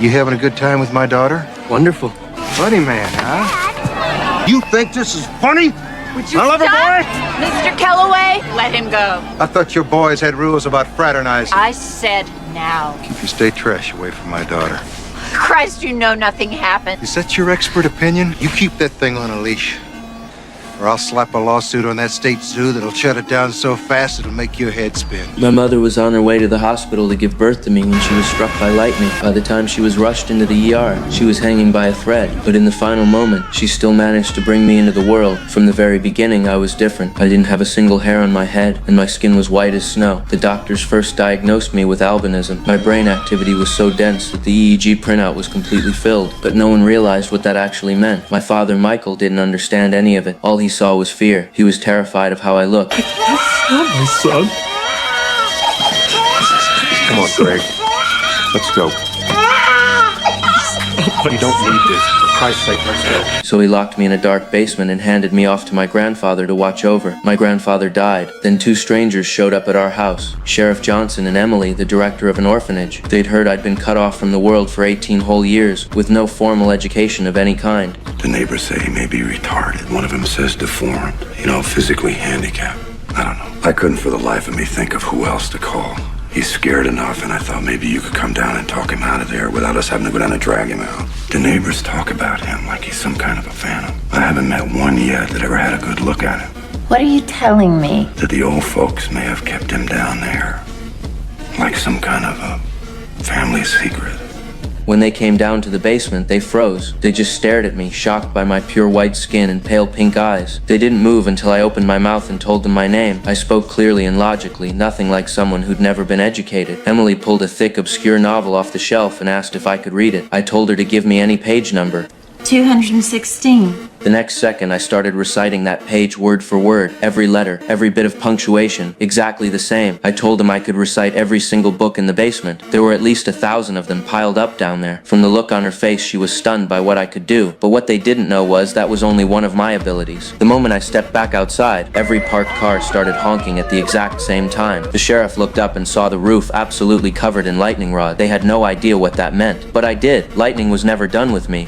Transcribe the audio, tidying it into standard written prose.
You having a good time with my daughter? Wonderful. Funny man, huh? You think this is funny? Would you I love her, stop? boy. Mr. Kellaway, let him go. I thought your boys had rules about fraternizing. I said now. Keep your state trash away from my daughter. Christ, you know nothing happened. Is that your expert opinion? You keep that thing on a leash. Or I'll slap a lawsuit on that state zoo that'll shut it down so fast it'll make your head spin. My mother was on her way to the hospital to give birth to me when she was struck by lightning. By the time she was rushed into the ER, she was hanging by a thread. But in the final moment, she still managed to bring me into the world. From the very beginning, I was different. I didn't have a single hair on my head, and my skin was white as snow. The doctors first diagnosed me with albinism. My brain activity was so dense that the EEG printout was completely filled, but no one realized what that actually meant. My father, Michael, didn't understand any of it. All he saw was fear. He was terrified of how I looked. My son. Come on, Greg. Let's go. You don't need this. For Christ's sake, let's go. So he locked me in a dark basement and handed me off to my grandfather to watch over. My grandfather died. Then two strangers showed up at our house. Sheriff Johnson and Emily, the director of an orphanage. They'd heard I'd been cut off from the world for 18 whole years, with no formal education of any kind. The neighbors say he may be retarded. One of them says deformed. Physically handicapped. I don't know. I couldn't for the life of me think of who else to call. He's scared enough, and I thought maybe you could come down and talk him out of there without us having to go down and drag him out. The neighbors talk about him like he's some kind of a phantom. I haven't met one yet that ever had a good look at him. What are you telling me? That the old folks may have kept him down there. Like some kind of a family secret. When they came down to the basement, they froze. They just stared at me, shocked by my pure white skin and pale pink eyes. They didn't move until I opened my mouth and told them my name. I spoke clearly and logically, nothing like someone who'd never been educated. Emily pulled a thick, obscure novel off the shelf and asked if I could read it. I told her to give me any page number. 216. The next second, I started reciting that page word for word, every letter, every bit of punctuation, exactly the same. I told him I could recite every single book in the basement. There were at least 1,000 of them piled up down there. From the look on her face, she was stunned by what I could do. But what they didn't know was that was only one of my abilities. The moment I stepped back outside, every parked car started honking at the exact same time. The sheriff looked up and saw the roof absolutely covered in lightning rods. They had no idea what that meant. But I did. Lightning was never done with me.